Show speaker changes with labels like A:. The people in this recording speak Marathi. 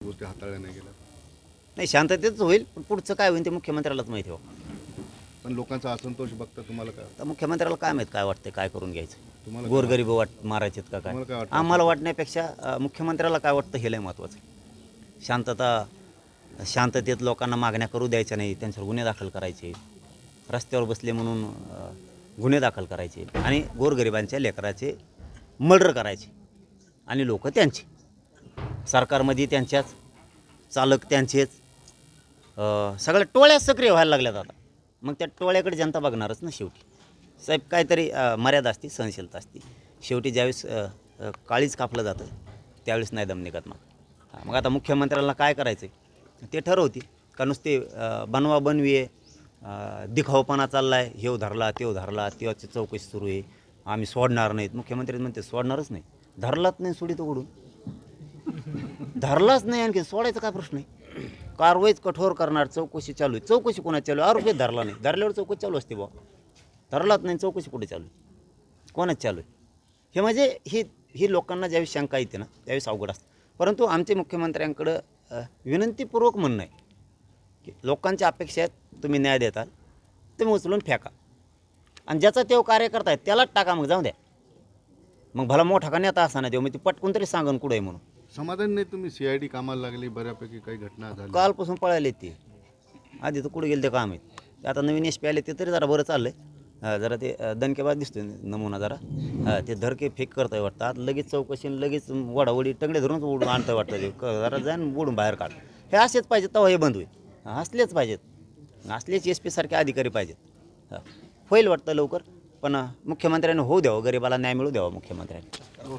A: गोष्टी हाताळल्या नाही गेल्या.
B: नाही, शांततेतच होईल, पण पुढचं काय होईल ते मुख्यमंत्र्यालाच माहिती हो.
A: पण लोकांचा असंतोष बघता तुम्हाला काय
B: तर मुख्यमंत्र्याला काय माहीत काय वाटतं, काय करून घ्यायचं.
A: तुम्हाला काय
B: गोरगरीब मारायचेत का काय.
A: तुम्हाला काय वाटतं?
B: आम्हाला वाटण्यापेक्षा मुख्यमंत्र्याला काय वाटतं हे लय महत्त्वाचं. शांततेत लोकांना मागण्या करू द्यायच्या नाही, त्यांच्यावर गुन्हे दाखल करायचे, रस्त्यावर बसले म्हणून गुन्हे दाखल करायचे आणि गोरगरिबांच्या लेकराचे मर्डर करायचे आणि लोक त्यांचे सरकारमध्ये त्यांच्याच चालक त्यांचेच सगळ्या टोळ्या सक्रिय व्हायला लागल्यात आता. मग त्या टोळ्याकडे जनता बघणारच ना शेवटी. साहेब काहीतरी मर्यादा असते, सहनशीलता असते. शेवटी ज्यावेळेस काळीच कापलं जातं त्यावेळेस नाही दम निघत. मग आता मुख्यमंत्र्याला काय करायचं आहे ते ठरवते का नुसते बनवा बनवी आहे, दिखावपणा चालला आहे, हेव धरला तेव धरला, तेव्हाची चौकशी सुरू आहे, आम्ही सोडणार नाहीत. मुख्यमंत्री म्हणते सोडणारच नाही. धरलाच नाही सोडित उघडून, धरलाच नाही आणखी सोडायचा काय प्रश्न आहे. कारवाईच कठोर करणार, चौकशी चालू आहे. चौकशी कोणाची चालू आहे? आरोपी धरला नाही, धरल्यावर चौकशी चालू असते बुवा. धरलाच नाही, चौकशी कुठे चालू आहे, कोणाच चालू आहे हे. म्हणजे ही लोकांना ज्यावेळेस शंका येते ना त्यावेळेस अवघड असतं. परंतु आमचे मुख्यमंत्र्यांकडं विनंतीपूर्वक म्हणणं आहे की लोकांच्या अपेक्षा आहेत, तुम्ही न्याय देताल तुम्ही उचलून फेका आणि ज्याचा तेव कार्यकर्ता आहे त्यालाच टाका, मग जाऊ द्या. मग भला मोठा का नेता असा ना देऊ, मग ती पटकून तरी सांगन कुठं आहे म्हणून.
A: समाधान नाही तुम्ही CID कामाला लागली, बऱ्यापैकी काही घटना झाल्या.
B: कालपासून पळायले ते, आधी तर कुठे गेले ते काम आहेत. आता नवीन SP आले ते तरी जरा बरं चाललं आहे. जरा ते दणकेबाज दिसतोय नमुना जरा. ते धरके फेक करताय वाटतं. आता लगेच चौकशी, लगेच वडावडी टंगडे धरूनच उडून आणताय वाटतं. ते जरा जाईन उडून बाहेर काढ. हे असेच पाहिजेत तेव्हा हे बंद होईल. असलेच पाहिजेत, असलेच SP सारखे अधिकारी पाहिजेत. होईल वाटतं लवकर, पण मुख्यमंत्र्यांनी होऊ द्यावं, गरिबाला न्याय मिळू द्यावा मुख्यमंत्र्यांनी.